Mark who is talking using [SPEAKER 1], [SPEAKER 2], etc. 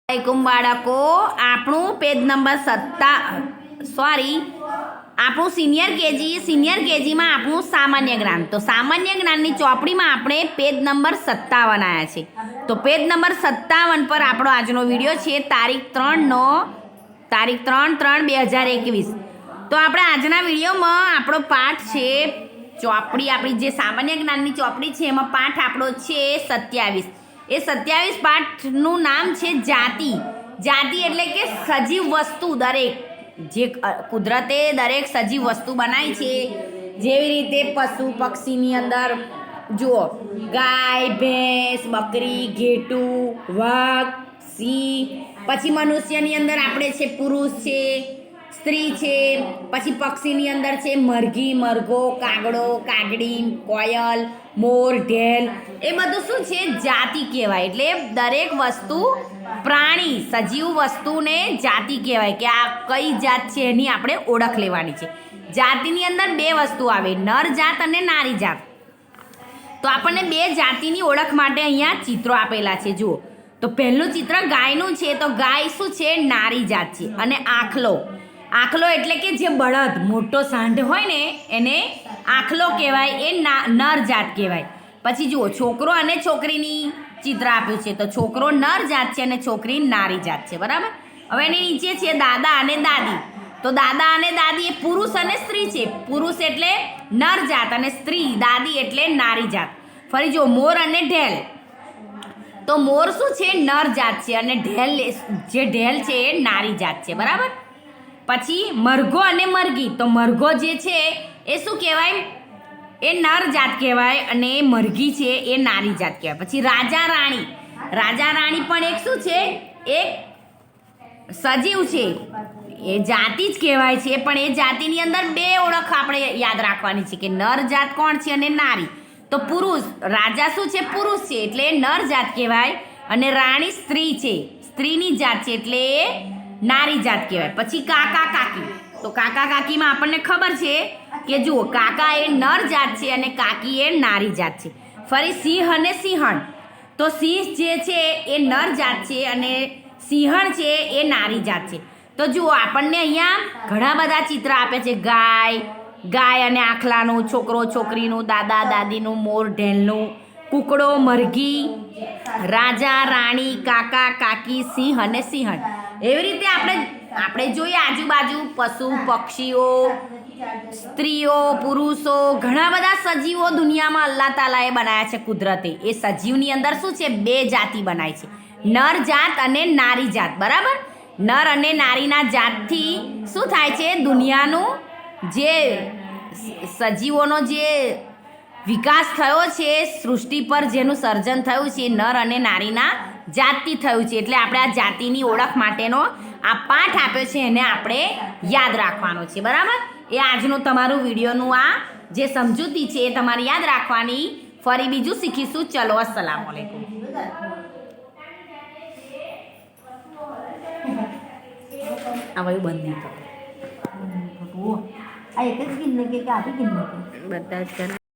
[SPEAKER 1] वालेकुम बाळको આપણું page number 7 આપણું સિનિયર કેજીમાં આપણું સામાન્ય જ્ઞાન તો સામાન્ય જ્ઞાનની ચોપડીમાં આપણે પેજ નંબર 57 આવ્યા છે તો પેજ નંબર 57 પર આપણો આજનો વિડિયો છે તારીખ 3/3/2021 તો આપણે આજના વિડિયોમાં આપણો પાઠ છે ચોપડી આપણી જે સામાન્ય જ્ઞાનની ચોપડી છે એમાં પાઠ આપણો છે 27 એ 27 પાઠનું નામ છે જાતિ એટલે કે સજીવ વસ્તુ દરેક જે કુદરતે દરેક સજીવ વસ્તુ બનાવી છે જેવી રીતે પશુ પક્ષીની અંદર જુઓ ગાય ભેંસ બકરી ઘેટું વાઘ સિંહ પછી મનુષ્યની અંદર આપણે છે પુરુષ છે સ્ત્રી છે પછી પક્ષીની અંદર છે મરઘી મરઘો કાગડો કાગડી કોયલ મોર ઢેલ એ બધું શું છે જાતિ કહેવાય એટલે દરેક વસ્તુ પ્રાણી સજીવ વસ્તુને જાતિ કહેવાય કે આ કઈ જાત છે એની આપણે ઓળખ લેવાની છે જાતિની અંદર બે વસ્તુ આવે નર જાત અને નારી જાત તો આપણને બે જાતિની ઓળખ માટે અહીંયા ચિત્રો આપેલા છે જુઓ તો પહેલું ચિત્ર ગાયનું છે તો ગાય શું છે નારી જાત છે અને આખલો એટલે કે જે બળદ મોટો સાંઢ હોય ને એને આખલો કહેવાય એ નર જાત કહેવાય પછી જુઓ છોકરો અને છોકરીની ચિત્ર આપ્યું છે તો છોકરો નર જાત છે અને છોકરી નારી જાત છે બરાબર હવે એની નીચે છે દાદા અને દાદી તો દાદા અને દાદી એ પુરુષ અને સ્ત્રી છે પુરુષ એટલે નર જાત અને સ્ત્રી દાદી એટલે નારી જાત ફરી જુઓ મોર અને ઢેલ તો મોર શું છે નર જાત છે અને ઢેલ છે એ નારી જાત છે બરાબર પછી મરઘો અને મરઘી તો મરઘો જે છે એ શું કહેવાય એ નર જાત કહેવાય અને મરઘી છે એ નારી જાત કહેવાય પછી રાજા રાણી પણ એક શું છે એક સજીવ છે એ જાતિ જ કહેવાય છે પણ એ જાતિની અંદર બે ઓળખ આપણે યાદ રાખવાની છે કે નર જાત કોણ છે અને નારી તો પુરુષ રાજા શું છે પુરુષ છે એટલે નર જાત કહેવાય અને રાણી સ્ત્રી છે સ્ત્રીની જાત છે એટલે નારી જાત કહેવાય પછી કાકા કાકી તો કાકા કાકીમાં આપણને ખબર છે કે જુઓ કાકા એ નર જાત છે અને કાકી એ નારી જાત છે ફરી સિંહ અને સિંહણ તો સિંહ જે છે એ નર જાત છે અને સિંહણ છે એ નારી જાત છે તો જુઓ આપણને અહીંયા ઘણા બધા ચિત્ર આપે છે ગાય અને આખલાનું છોકરો છોકરીનું દાદા દાદીનું મોર ઢેલનું કૂકડો મરઘી રાજા રાણી કાકા કાકી સિંહ અને સિંહણ એવી રીતે આપણે જોઈએ આજુબાજુ પશુ પક્ષીઓ સ્ત્રીઓ પુરુષો ઘણા બધા સજીવો દુનિયામાં અલ્લાહ તાલાએ બનાવ્યા છે કુદરતે એ સજીવની અંદર શું છે બે જાતિ બનાવી છે નર જાત અને નારી જાત બરાબર નર અને નારીના જાતથી શું થાય છે દુનિયાનું જે સજીવોનો જે વિકાસ થયો છે સૃષ્ટિ પર જેનું સર્જન થયું છે નર અને નારીના જાતથી થયું છે એટલે આપણે આ જાતિની ઓળખ માટેનો આ પાઠ આપ્યો છે એને આપણે યાદ રાખવાનો છે બરાબર એ આજનું તમારું વિડીયોનું આ જે સમજૂતી છે એ તમારે યાદ રાખવાની ફરી બીજું શીખીશું ચલો અસ્સલામ વાલેકુમ આ ભાઈ બંધ નહીં કરો આ એક જ ગિન્ને કે આપી ગિન્ને બધા જ